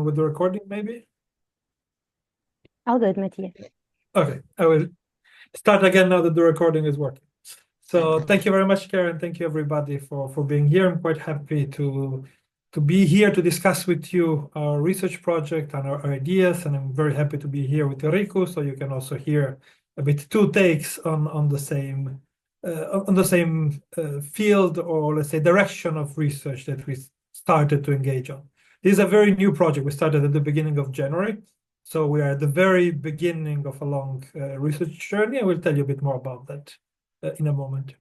on with the recording, maybe? All good, Mattia. Okay, I will start again now that the recording is working. So thank you very much, Karen. Thank you, everybody, for being here. I'm quite happy to be here to discuss with you our research project and our ideas, and I'm very happy to be here with Riku, so you can also hear a bit two takes on the same field, or let's say direction of research that we started to engage on. This is a very new project. We started at the beginning of January, so we are at the very beginning of a long research journey. I will tell you a bit more about that in a moment.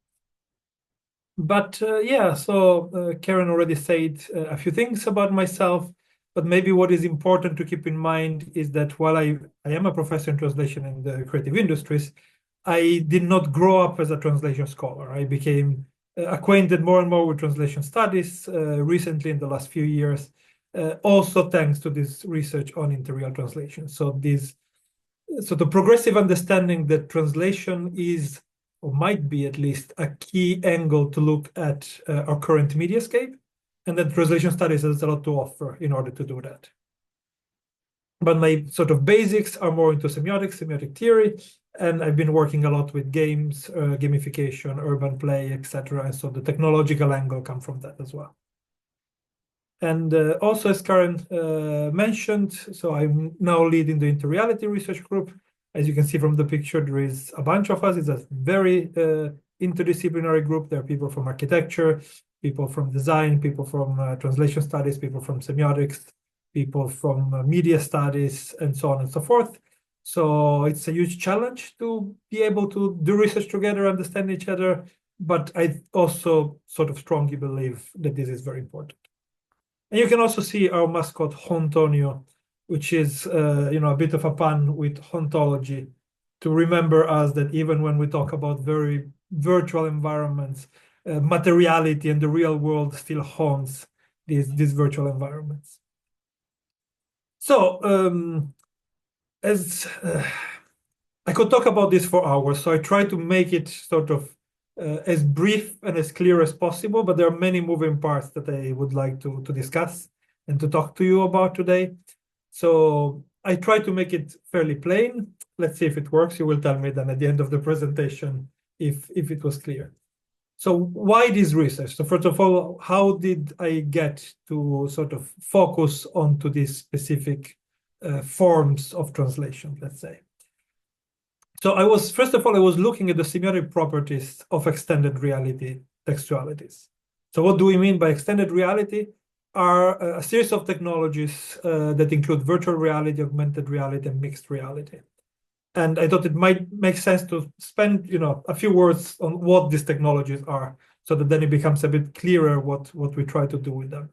But yeah, so Karen already said a few things about myself, but maybe what is important to keep in mind is that while I am a professor in translation in the creative industries, I did not grow up as a translation scholar. I became acquainted more and more with translation studies recently in the last few years, also thanks to this research on Interreal translation. So the progressive understanding that translation is, or might be at least, a key angle to look at our current mediascape, and that translation studies has a lot to offer in order to do that. But my sort of basics are more into semiotic theory, and I've been working a lot with games, gamification, urban play, etc. And so the technological angle comes from that as well. And also, as Karen mentioned, so I'm now leading the Interreality research group. As you can see from the picture, there is a bunch of us. It's a very interdisciplinary group. There are people from architecture, people from design, people from translation studies, people from semiotics, people from media studies, and so on and so forth. So it's a huge challenge to be able to do research together, understand each other. But I also sort of strongly believe that this is very important. And you can also see our mascot, Hontonio, which is a bit of a pun with ontology, to remember us that even when we talk about very virtual environments, materiality and the real world still haunts these virtual environments. So as I could talk about this for hours, so I try to make it sort of as brief and as clear as possible, but there are many moving parts that I would like to discuss and to talk to you about today. So I try to make it fairly plain. Let's see if it works. You will tell me then at the end of the presentation if it was clear. So why this research? So first of all, how did I get to sort of focus onto these specific forms of translation, let's say? So first of all, I was looking at the semiotic properties of extended reality textualities. So what do we mean by extended reality? Are a series of technologies that include virtual reality, augmented reality, and mixed reality. And I thought it might make sense to spend, a few words on what these technologies are, so that then it becomes a bit clearer what we try to do with them.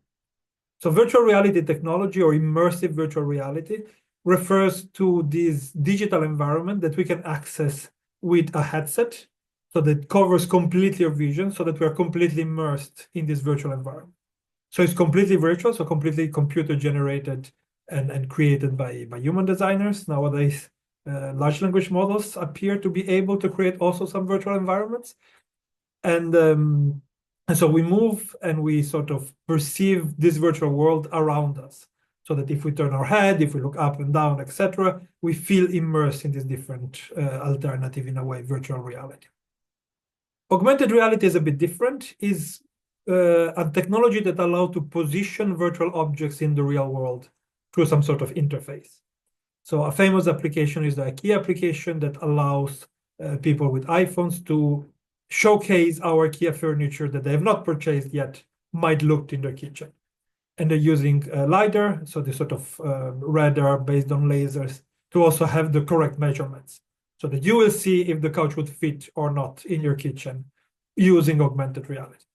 So virtual reality technology, or immersive virtual reality, refers to this digital environment that we can access with a headset, so that covers completely our vision, so that we are completely immersed in this virtual environment. So it's completely virtual, so completely computer generated and created by human designers. Nowadays, large language models appear to be able to create also some virtual environments. And so we move and we sort of perceive this virtual world around us, so that if we turn our head, if we look up and down, etc., we feel immersed in this different alternative, in a way, virtual reality. Augmented reality is a bit different. Is a technology that allows to position virtual objects in the real world through some sort of interface. So a famous application is the IKEA application that allows people with iPhones to showcase our IKEA furniture that they have not purchased yet, might look in their kitchen. And they're using LiDAR, so this sort of radar based on lasers, to also have the correct measurements, so that you will see if the couch would fit or not in your kitchen using augmented reality.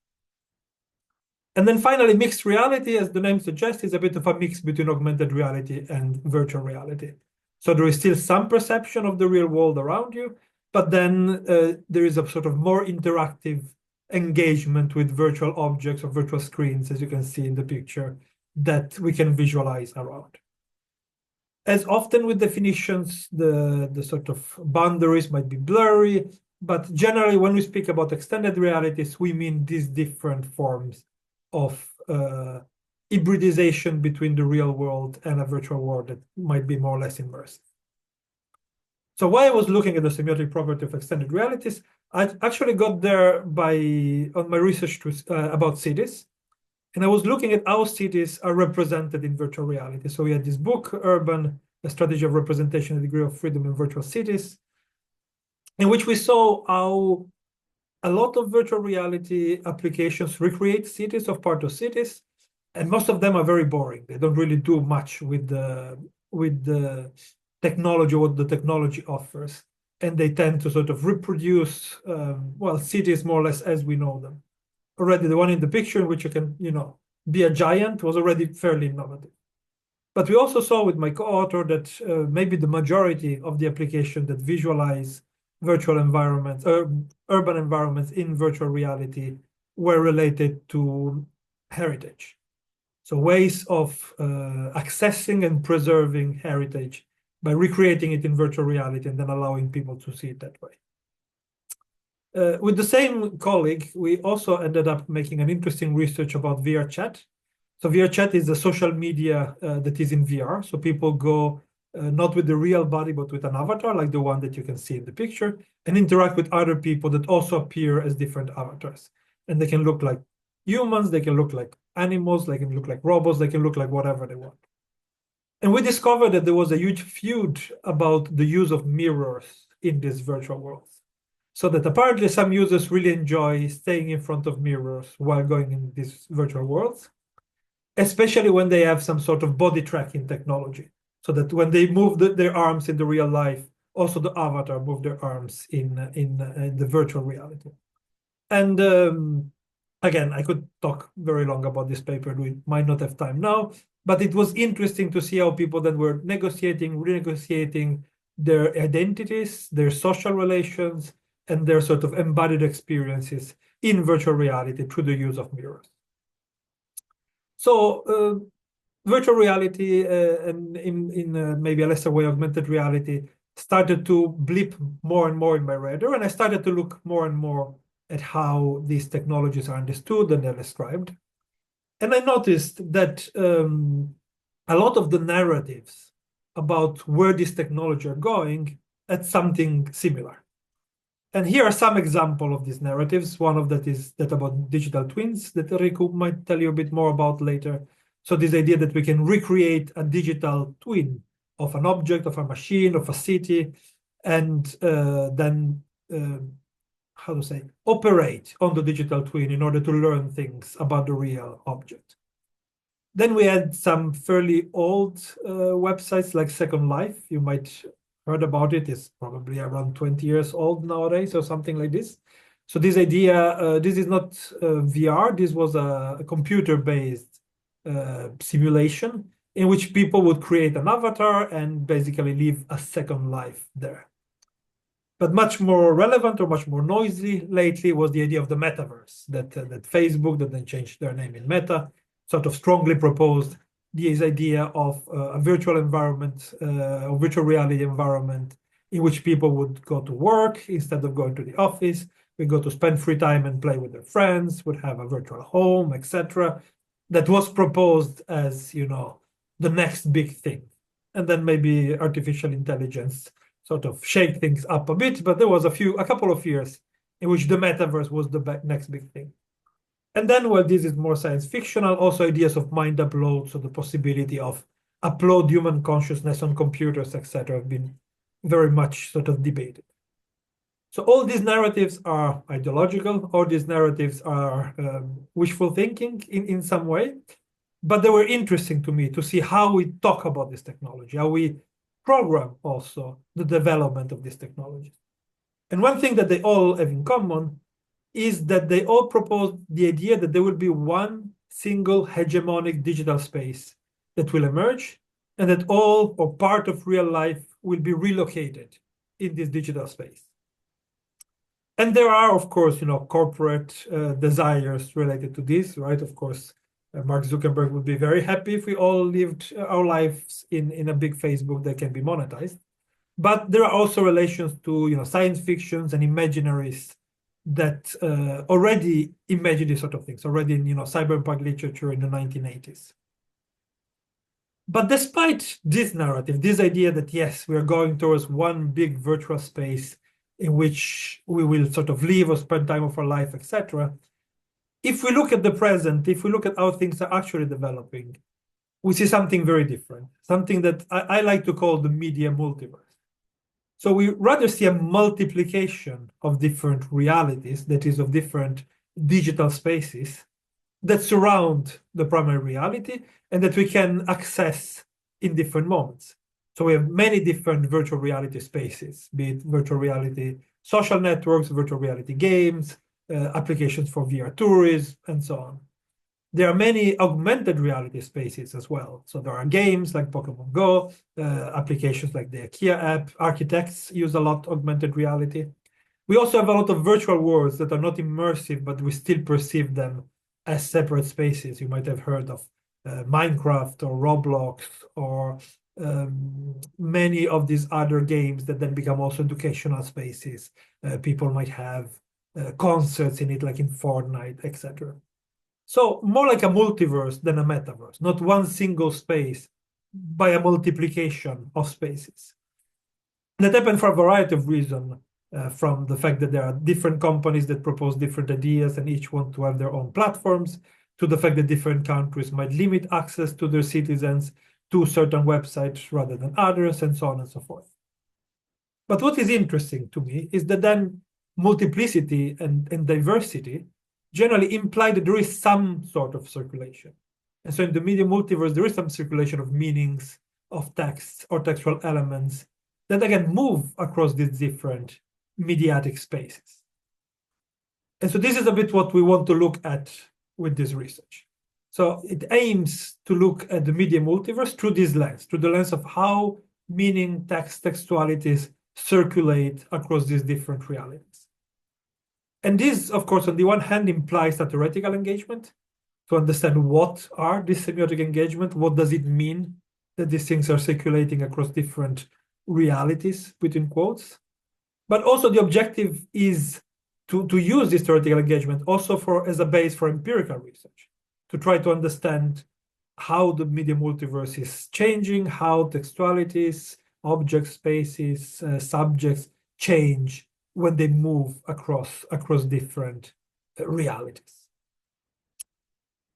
And then finally, mixed reality, as the name suggests, is a bit of a mix between augmented reality and virtual reality. So there is still some perception of the real world around you, but then there is a sort of more interactive engagement with virtual objects or virtual screens, as you can see in the picture, that we can visualize around. As often with definitions, the sort of boundaries might be blurry, but generally when we speak about extended realities, we mean these different forms of hybridization between the real world and a virtual world that might be more or less immersive. So why I was looking at the semiotic property of extended realities, I actually got there on my research about cities. And I was looking at how cities are represented in virtual reality. So we had this book, Urban, A Strategy of Representation, A Degree of Freedom in Virtual Cities, in which we saw how a lot of virtual reality applications recreate cities or part of cities, and most of them are very boring. They don't really do much with the technology, what the technology offers. And they tend to sort of reproduce, cities more or less as we know them. Already the one in the picture in which you can, be a giant was already fairly innovative. But we also saw with my co-author that maybe the majority of the applications that visualize virtual environments, urban environments in virtual reality were related to heritage. So ways of accessing and preserving heritage by recreating it in virtual reality and then allowing people to see it that way. With the same colleague, we also ended up making an interesting research about VR chat. So VR chat is a social media that is in VR. So people go not with the real body, but with an avatar, like the one that you can see in the picture, and interact with other people that also appear as different avatars. And they can look like humans, they can look like animals, they can look like robots, they can look like whatever they want. And we discovered that there was a huge feud about the use of mirrors in this virtual world. So that apparently some users really enjoy staying in front of mirrors while going in these virtual worlds, especially when they have some sort of body tracking technology. So that when they move their arms in the real life, also the avatar move their arms in the virtual reality. And again, I could talk very long about this paper. We might not have time now, but it was interesting to see how people that were renegotiating their identities, their social relations, and their sort of embodied experiences in virtual reality through the use of mirrors. So virtual reality and in maybe a lesser way, augmented reality started to blip more and more in my radar, and I started to look more and more at how these technologies are understood and they're described. And I noticed that a lot of the narratives about where this technology are going at something similar. And here are some examples of these narratives. One of that is that about digital twins that Riku might tell you a bit more about later. So this idea that we can recreate a digital twin of an object, of a machine, of a city, and then, operate on the digital twin in order to learn things about the real object. Then we had some fairly old websites like Second Life. You might heard about it. It's probably around 20 years old nowadays or something like this. So this idea, this is not VR. This was a computer-based simulation in which people would create an avatar and basically live a second life there. But much more relevant or much more noisy lately was the idea of the metaverse that Facebook, that then changed their name in Meta, sort of strongly proposed this idea of a virtual environment, a virtual reality environment in which people would go to work instead of going to the office. We go to spend free time and play with their friends, would have a virtual home, etc. That was proposed as, the next big thing. And then maybe artificial intelligence sort of shake things up a bit, but there was a couple of years in which the metaverse was the next big thing. And then, well, this is more science fictional, also ideas of mind upload, so the possibility of upload human consciousness on computers, etc., have been very much sort of debated. So all these narratives are ideological, all these narratives are wishful thinking in some way, but they were interesting to me to see how we talk about this technology, how we program also the development of this technology. And one thing that they all have in common is that they all propose the idea that there will be one single hegemonic digital space that will emerge, and that all or part of real life will be relocated in this digital space. And there are, of course, corporate desires related to this, right? Of course, Mark Zuckerberg would be very happy if we all lived our lives in a big Facebook that can be monetized. But there are also relations to, science fictions and imaginaries that already imagine these sort of things, already in, cyberpunk literature in the 1980s. But despite this narrative, this idea that, yes, we are going towards one big virtual space in which we will sort of live or spend time of our life, etc., if we look at the present, if we look at how things are actually developing, we see something very different, something that I like to call the media multiverse. So we rather see a multiplication of different realities, that is, of different digital spaces that surround the primary reality and that we can access in different moments. So we have many different virtual reality spaces, be it virtual reality social networks, virtual reality games, applications for VR tourism, and so on. There are many augmented reality spaces as well. So there are games like Pokemon Go, applications like the IKEA app. Architects use a lot augmented reality. We also have a lot of virtual worlds that are not immersive, but we still perceive them as separate spaces. You might have heard of Minecraft or Roblox or many of these other games that then become also educational spaces. People might have concerts in it, like in Fortnite, etc. So more like a multiverse than a metaverse, not one single space by a multiplication of spaces. That happened for a variety of reasons, from the fact that there are different companies that propose different ideas and each want to have their own platforms, to the fact that different countries might limit access to their citizens to certain websites rather than others, and so on and so forth. But what is interesting to me is that then multiplicity and diversity generally imply that there is some sort of circulation. And so in the media multiverse, there is some circulation of meanings, of texts or textual elements that again move across these different mediatic spaces. And so this is a bit what we want to look at with this research. So it aims to look at the media multiverse through this lens, through the lens of how meaning, text, textualities circulate across these different realities. And this, of course, on the one hand, implies a theoretical engagement to understand what are these semiotic engagement, what does it mean that these things are circulating across different realities, between quotes. But also the objective is to use this theoretical engagement also as a base for empirical research, to try to understand how the media multiverse is changing, how textualities, object spaces, subjects change when they move across different realities.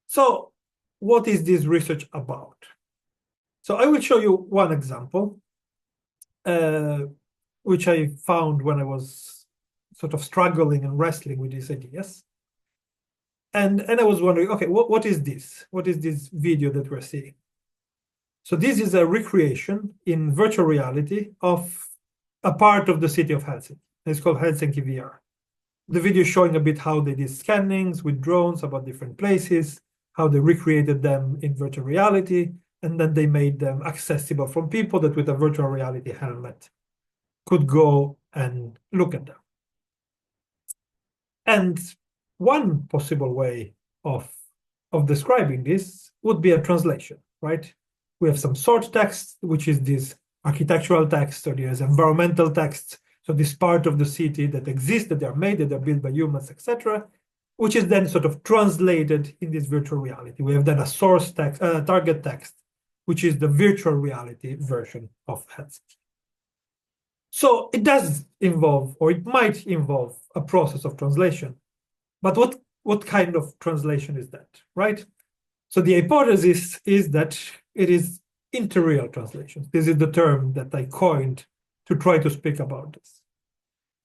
So what is this research about? So I will show you one example, which I found when I was sort of struggling and wrestling with these ideas. And I was wondering, okay, what is this? What is this video that we're seeing? So this is a recreation in virtual reality of a part of the city of Helsinki. It's called Helsinki VR. The video is showing a bit how they did scannings with drones about different places, how they recreated them in virtual reality, and then they made them accessible from people that with a virtual reality helmet could go and look at them. And one possible way of describing this would be a translation, right? We have some source text, which is this architectural text, or there's environmental text, so this part of the city that exists, that they're made, that they're built by humans, etc., which is then sort of translated in this virtual reality. We have then a source text, target text, which is the virtual reality version of Helsinki. So it does involve, or it might involve, a process of translation. But what kind of translation is that, right? So the hypothesis is that it is interreal translations. This is the term that I coined to try to speak about this.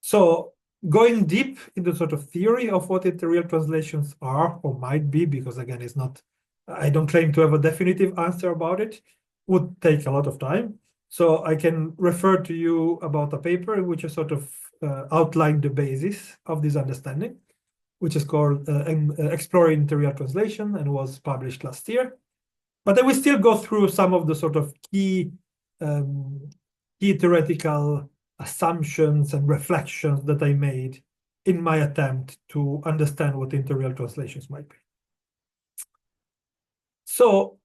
So going deep into sort of theory of what interreal translations are or might be, because again, it's not, I don't claim to have a definitive answer about it, would take a lot of time. So I can refer to you about a paper in which I sort of outlined the basis of this understanding, which is called Exploring Interreal Translation and was published last year. But I will still go through some of the sort of key theoretical assumptions and reflections that I made in my attempt to understand what interreal translations might be. So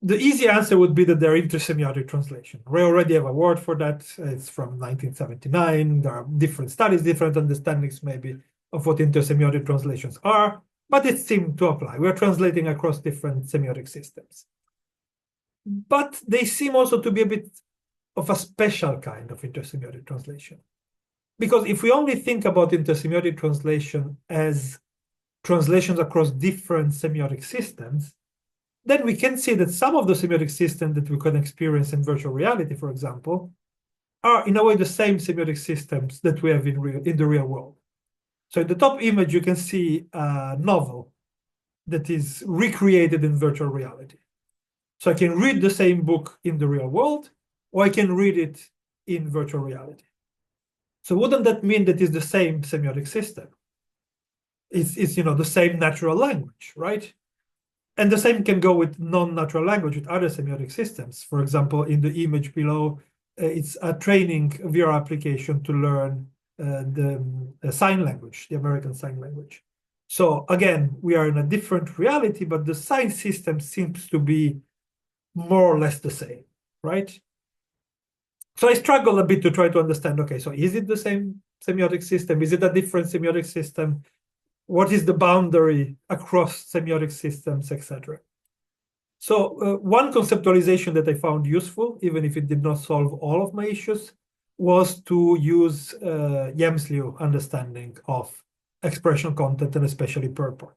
the easy answer would be that they're intersemiotic translation. We already have a word for that. It's from 1979. There are different studies, different understandings maybe of what intersemiotic translations are, but it seemed to apply. We're translating across different semiotic systems. but they seem also to be a bit of a special kind of intersemiotic translation. Because if we only think about intersemiotic translation as translations across different semiotic systems, then we can see that some of the semiotic systems that we can experience in virtual reality, for example, are in a way the same semiotic systems that we have in the real world. So in the top image, you can see a novel that is recreated in virtual reality. So I can read the same book in the real world, or I can read it in virtual reality. So wouldn't that mean that it's the same semiotic system? It's the same natural language, right? And the same can go with non-natural language with other semiotic systems. For example, in the image below, it's a training VR application to learn the sign language, the American Sign Language. So again, we are in a different reality, but the sign system seems to be more or less the same, right? So I struggle a bit to try to understand, okay, so is it the same semiotic system? Is it a different semiotic system? What is the boundary across semiotic systems, etc.? So one conceptualization that I found useful, even if it did not solve all of my issues, was to use Yamsliu understanding of expression content and especially purport.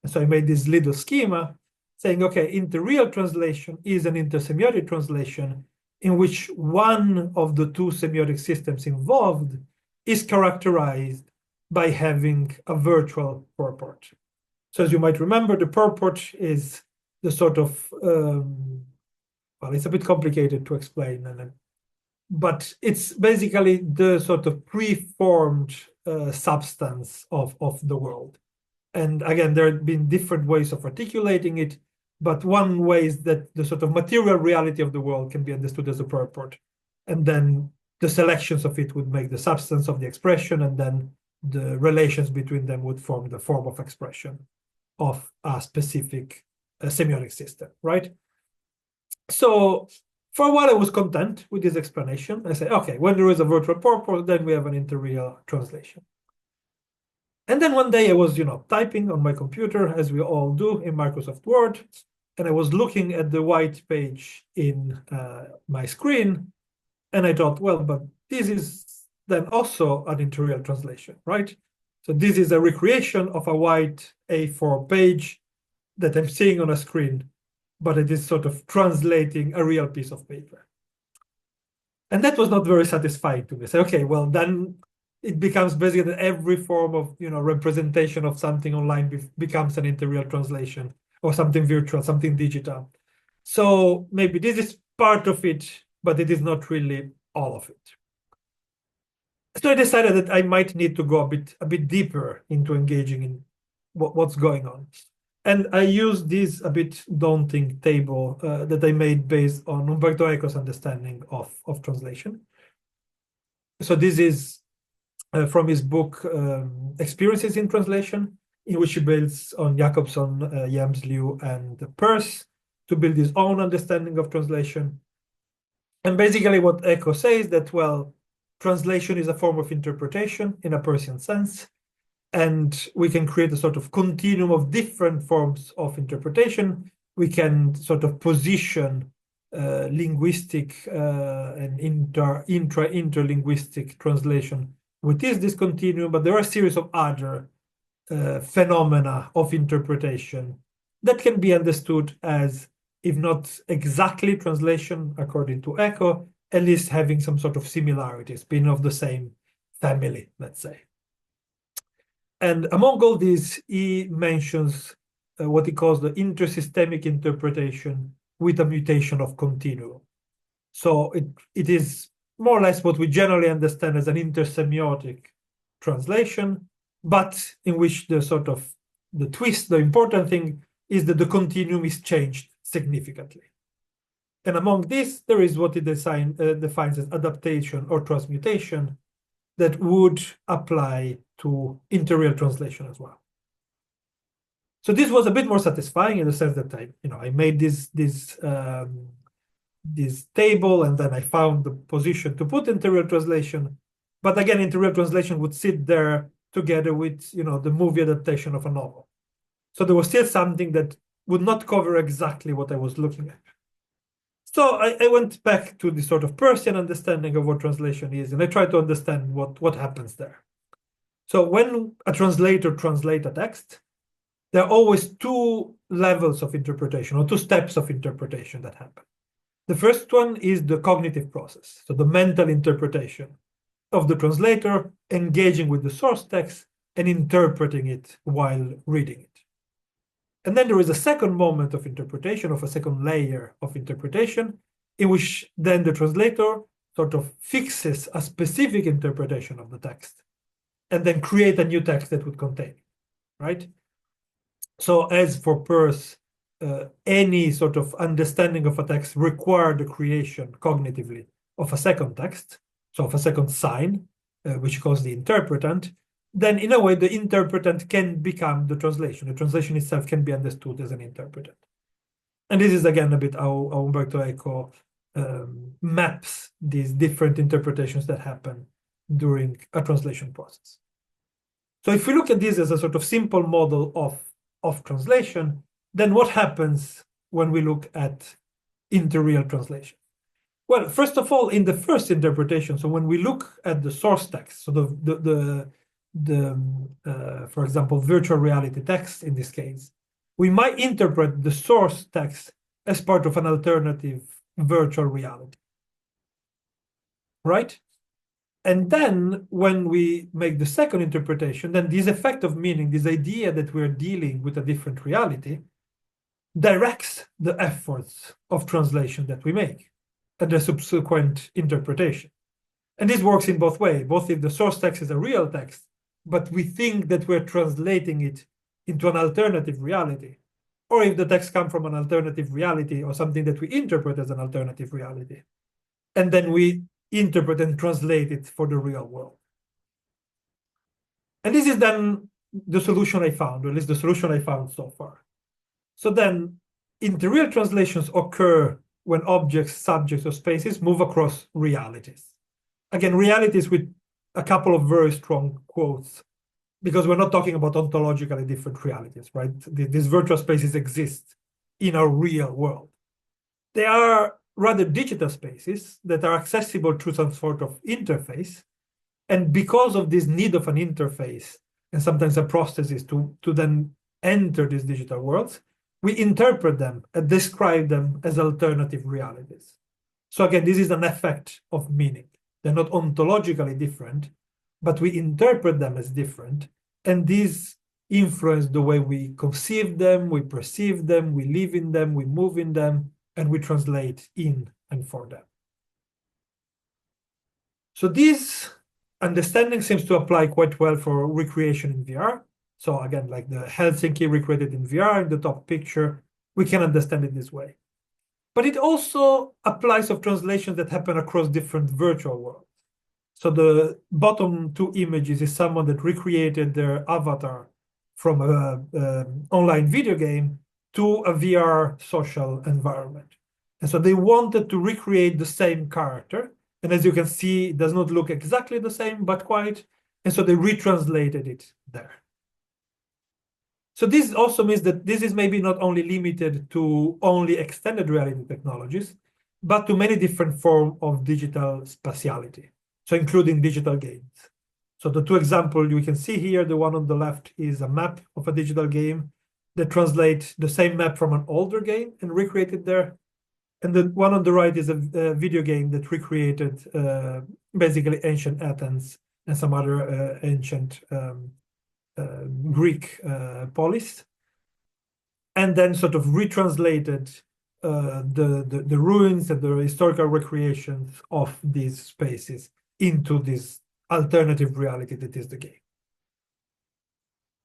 And so I made this little schema saying, okay, interreal translation is an intersemiotic translation in which one of the two semiotic systems involved is characterized by having a virtual purport. So as you might remember, the purport is the sort of, well, it's a bit complicated to explain, but it's basically the sort of preformed substance of the world. And again, there have been different ways of articulating it, but one way is that the sort of material reality of the world can be understood as a purport. And then the selections of it would make the substance of the expression, and then the relations between them would form the form of expression of a specific semiotic system, right? So for a while, I was content with this explanation. I said, okay, when there is a virtual purport, then we have an interreal translation. And then one day I was, typing on my computer, as we all do in Microsoft Word, and I was looking at the white page in my screen, and I thought, well, but this is then also an interreal translation, right? So this is a recreation of a white A4 page that I'm seeing on a screen, but it is sort of translating a real piece of paper. And that was not very satisfying to me. So, okay, well, then it becomes basically that every form of representation of something online becomes an interreal translation, or something virtual, something digital. So maybe this is part of it, but it is not really all of it. So I decided that I might need to go a bit deeper into engaging in what's going on. And I used this a bit daunting table that I made based on Umberto Eco's understanding of translation. So this is from his book, Experiences in Translation, in which he builds on Jacobson, Yamsliu, and Peirce to build his own understanding of translation. And basically what Eco says that, well, translation is a form of interpretation in a Peircean sense, and we can create a sort of continuum of different forms of interpretation. We can sort of position linguistic and interlinguistic translation within this continuum, but there are a series of other phenomena of interpretation that can be understood as, if not exactly translation according to Eco, at least having some sort of similarities, being of the same family, let's say. And among all these, he mentions what he calls the intersystemic interpretation with a mutation of continuum. So it is more or less what we generally understand as an intersemiotic translation, but in which the twist, the important thing is that the continuum is changed significantly. And among this, there is what he defines as adaptation or transmutation that would apply to interreal translation as well. So this was a bit more satisfying in the sense that I made this table, and then I found the position to put interreal translation. But again, interreal translation would sit there together with the movie adaptation of a novel. So there was still something that would not cover exactly what I was looking at. So I went back to the sort of Persian understanding of what translation is, and I tried to understand what happens there. So when a translator translates a text, there are always two levels of interpretation, or two steps of interpretation that happen. The first one is the cognitive process, so the mental interpretation of the translator engaging with the source text and interpreting it while reading it. And then there is a second moment of interpretation, of a second layer of interpretation, in which then the translator sort of fixes a specific interpretation of the text and then create a new text that would contain it, right? So as for Peirce, any sort of understanding of a text require the creation cognitively of a second text, so of a second sign, which calls the interpretant. Then in a way, the interpretant can become the translation. The translation itself can be understood as an interpretant. And this is again a bit how Umberto Eco maps these different interpretations that happen during a translation process. So if we look at this as a sort of simple model of translation, then what happens when we look at interreal translation? Well, first of all, in the first interpretation, so when we look at the source text, so for example, virtual reality text in this case, we might interpret the source text as part of an alternative virtual reality, right? And then when we make the second interpretation, then this effect of meaning, this idea that we're dealing with a different reality, directs the efforts of translation that we make and the subsequent interpretation. And this works in both ways, both if the source text is a real text, but we think that we're translating it into an alternative reality, or if the text comes from an alternative reality or something that we interpret as an alternative reality, and then we interpret and translate it for the real world. And this is then the solution I found, or at least the solution I found so far. So then interreal translations occur when objects, subjects, or spaces move across realities. Again, realities with a couple of very strong quotes, because we're not talking about ontologically different realities, right? These virtual spaces exist in our real world. They are rather digital spaces that are accessible through some sort of interface. And because of this need of an interface and sometimes a processes to then enter these digital worlds, we interpret them and describe them as alternative realities. So again, this is an effect of meaning. They're not ontologically different, but we interpret them as different. And these influence the way we conceive them, we perceive them, we live in them, we move in them, and we translate in and for them. So this understanding seems to apply quite well for recreation in VR. So again, like the Helsinki recreated in VR in the top picture, we can understand it this way. But it also applies of translations that happen across different virtual worlds. So the bottom two images is someone that recreated their avatar from an online video game to a VR social environment. And so they wanted to recreate the same character. And as you can see, it does not look exactly the same, but quite. And so they retranslated it there. So this also means that this is maybe not only limited to only extended reality technologies, but to many different forms of digital spatiality, so including digital games. So the two examples you can see here, the one on the left is a map of a digital game that translates the same map from an older game and recreated there. And the one on the right is a video game that recreated basically ancient Athens and some other ancient Greek polis, and then sort of retranslated the ruins and the historical recreations of these spaces into this alternative reality that is the game.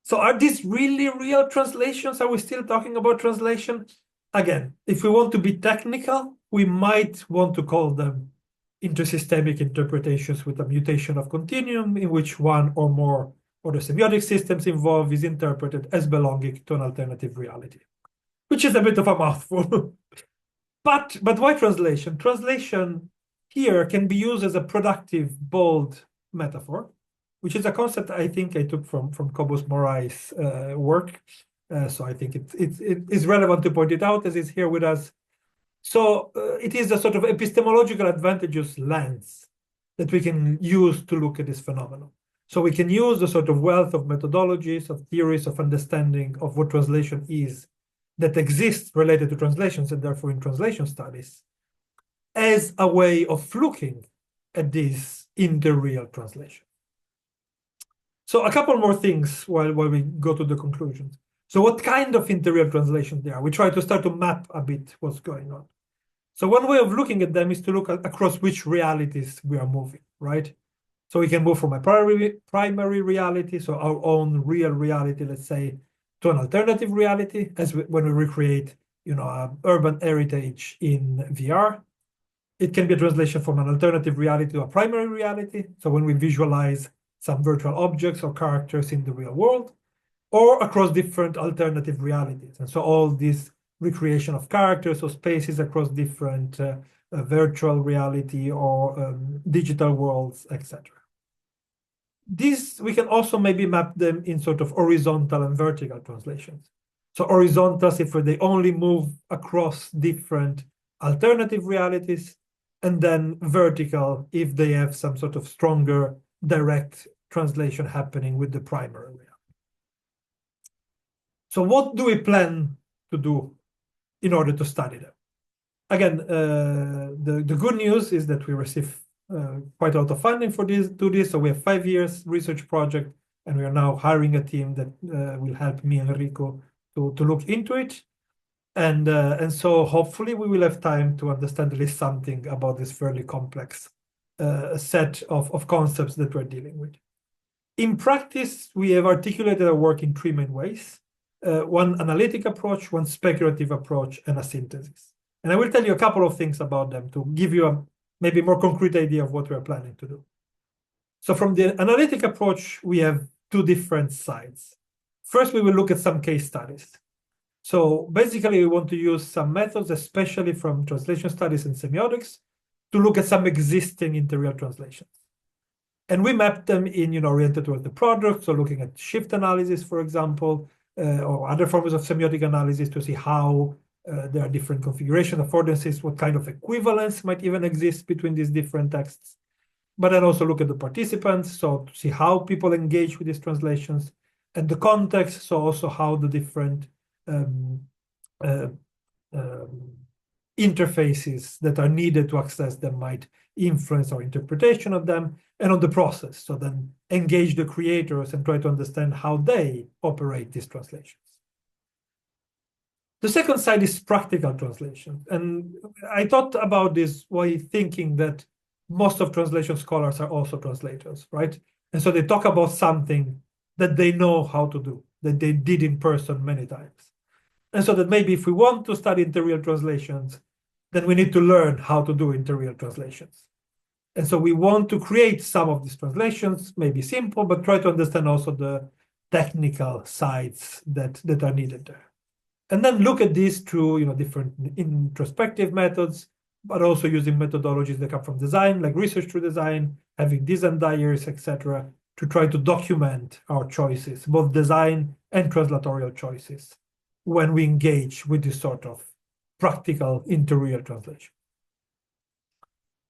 So are these really real translations? Are we still talking about translation? Again, if we want to be technical, we might want to call them intersystemic interpretations with a mutation of continuum in which one or more of the semiotic systems involved is interpreted as belonging to an alternative reality, which is a bit of a mouthful. But why translation? Translation here can be used as a productive, bold metaphor, which is a concept I think I took from Cobus Morai's work. So I think it is relevant to point it out as he's here with us. So it is a sort of epistemological advantageous lens that we can use to look at this phenomenon. So we can use the sort of wealth of methodologies, of theories, of understanding of what translation is that exists related to translations and therefore in translation studies as a way of looking at this interreal translation. So a couple more things while we go to the conclusions. So what kind of interreal translations there are? We try to start to map a bit what's going on. So one way of looking at them is to look at across which realities we are moving, right? So we can move from a primary reality, so our own real reality, let's say, to an alternative reality, as when we recreate, urban heritage in VR. It can be a translation from an alternative reality to a primary reality. So when we visualize some virtual objects or characters in the real world, or across different alternative realities. And so all this recreation of characters or spaces across different virtual reality or digital worlds, etc. These, we can also maybe map them in sort of horizontal and vertical translations. So horizontals, if they only move across different alternative realities, and then vertical if they have some sort of stronger direct translation happening with the primary reality. So what do we plan to do in order to study them? Again, the good news is that we receive quite a lot of funding for this. So we have 5 years research project, and we are now hiring a team that will help me and Riku to look into it. And so hopefully we will have time to understand at least something about this fairly complex set of concepts that we're dealing with. In practice, we have articulated our work in 3 main ways. One analytic approach, one speculative approach, and a synthesis. And I will tell you a couple of things about them to give you a maybe more concrete idea of what we're planning to do. So from the analytic approach, we have 2 different sides. First, we will look at some case studies. So basically, we want to use some methods, especially from translation studies and semiotics, to look at some existing interreal translations. And we map them in, oriented towards the product, so looking at shift analysis, for example, or other forms of semiotic analysis to see how there are different configuration affordances, what kind of equivalence might even exist between these different texts. But then also look at the participants, so to see how people engage with these translations, and the context, so also how the different interfaces that are needed to access them might influence our interpretation of them, and on the process. So then engage the creators and try to understand how they operate these translations. The second side is practical translation. And I thought about this while thinking that most of translation scholars are also translators, right? And so they talk about something that they know how to do, that they did in person many times. And so that maybe if we want to study interreal translations, then we need to learn how to do interreal translations. And so we want to create some of these translations, maybe simple, but try to understand also the technical sides that are needed there. And then look at these through different introspective methods, but also using methodologies that come from design, like research through design, having design diaries, etc., to try to document our choices, both design and translatorial choices, when we engage with this sort of practical interreal translation.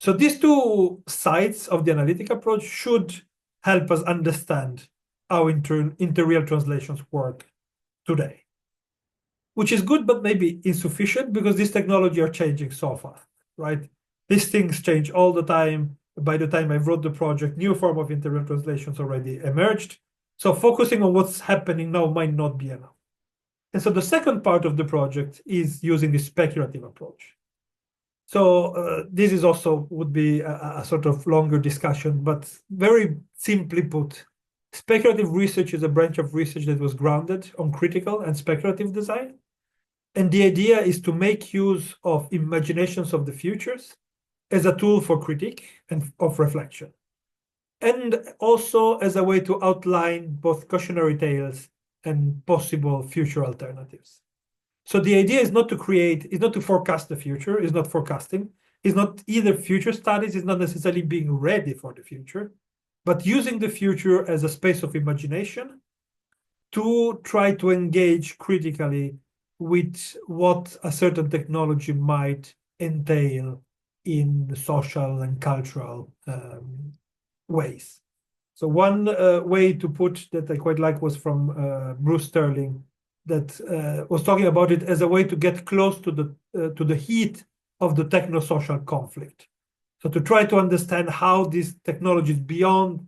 So these 2 sides of the analytic approach should help us understand how interreal translations work today, which is good, but maybe insufficient because these technologies are changing so fast, right? These things change all the time. By the time I wrote the project, new form of interreal translations already emerged. So focusing on what's happening now might not be enough. And so the second part of the project is using the speculative approach. So this is also would be a sort of longer discussion, but very simply put, speculative research is a branch of research that was grounded on critical and speculative design. And the idea is to make use of imaginations of the futures as a tool for critique and of reflection. And also as a way to outline both cautionary tales and possible future alternatives. So the idea is not to forecast the future, is not forecasting, is not either future studies, is not necessarily being ready for the future, but using the future as a space of imagination to try to engage critically with what a certain technology might entail in the social and cultural ways. So one way to put that I quite like was from Bruce Sterling, that was talking about it as a way to get close to the heat of the techno-social conflict. So to try to understand how these technologies beyond,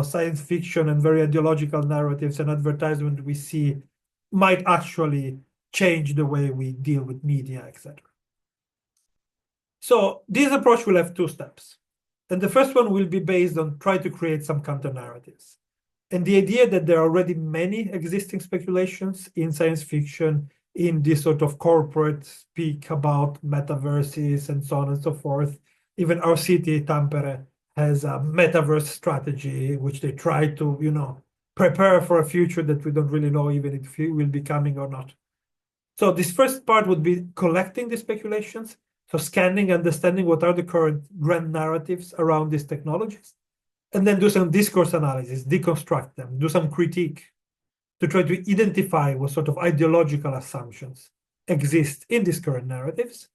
science fiction and very ideological narratives and advertisement we see might actually change the way we deal with media, etc. So this approach will have two steps. And the first one will be based on try to create some counter narratives. And the idea that there are already many existing speculations in science fiction, in this sort of corporate speak about metaverses and so on and so forth. Even our city, Tampere, has a metaverse strategy, which they try to, prepare for a future that we don't really know even if it will be coming or not. So this first part would be collecting the speculations, so scanning, understanding what are the current grand narratives around these technologies, and then do some discourse analysis, deconstruct them, do some critique to try to identify what sort of ideological assumptions exist in these current narratives,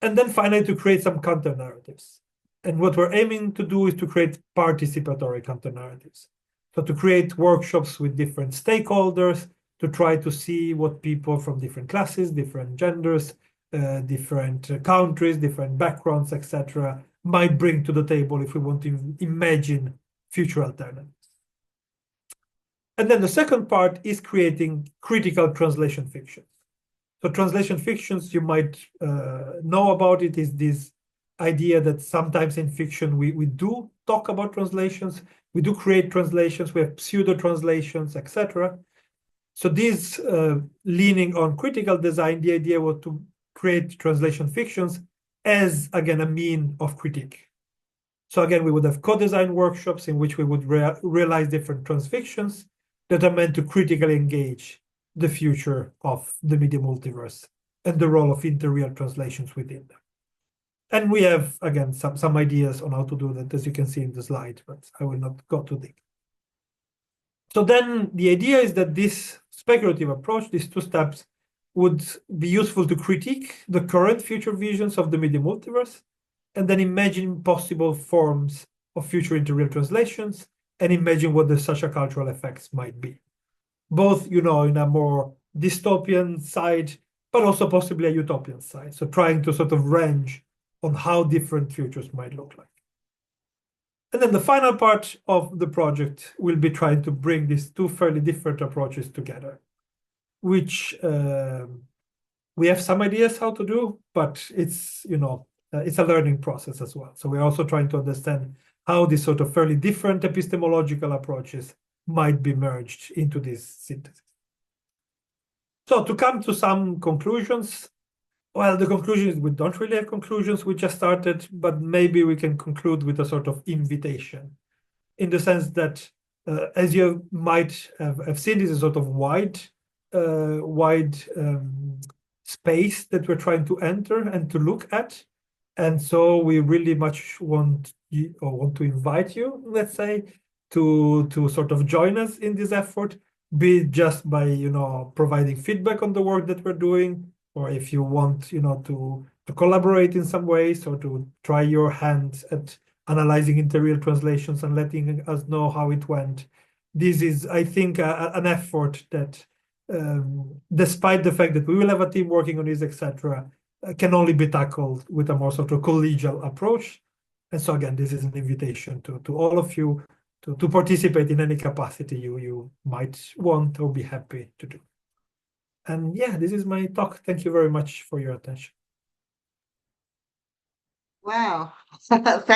and then finally to create some counter narratives. And what we're aiming to do is to create participatory counter narratives. So to create workshops with different stakeholders, to try to see what people from different classes, different genders, different countries, different backgrounds, etc., might bring to the table if we want to imagine future alternatives. And then the second part is creating critical translation fictions. So translation fictions, you might know about it, is this idea that sometimes in fiction we do talk about translations, we do create translations, we have pseudo translations, etc. So this leaning on critical design, the idea was to create translation fictions as, again, a mean of critique. So again, we would have co-design workshops in which we would realize different transfictions that are meant to critically engage the future of the media multiverse and the role of interreal translations within them. And we have, again, some ideas on how to do that, as you can see in the slide, but I will not go too deep. So then the idea is that this speculative approach, these two steps, would be useful to critique the current future visions of the media multiverse, and then imagine possible forms of future interreal translations, and imagine what the social cultural effects might be. Both, in a more dystopian side, but also possibly a utopian side. So trying to sort of range on how different futures might look like. And then the final part of the project will be trying to bring these two fairly different approaches together, which we have some ideas how to do, but it's, it's a learning process as well. So we're also trying to understand how these sort of fairly different epistemological approaches might be merged into this synthesis. So to come to some conclusions, well, the conclusion is we don't really have conclusions. We just started, but maybe we can conclude with a sort of invitation, in the sense that, as you might have seen, this is a sort of wide space that we're trying to enter and to look at. And so we really much want to invite you, let's say, to sort of join us in this effort, be it just by, providing feedback on the work that we're doing, or if you want, to collaborate in some ways, or to try your hand at analyzing interreal translations and letting us know how it went. This is, I think, an effort that, despite the fact that we will have a team working on this, etc., can only be tackled with a more sort of collegial approach. And so again, this is an invitation to all of you to participate in any capacity you might want or be happy to do. And yeah, this is my talk. Thank you very much for your attention. Wow. Thank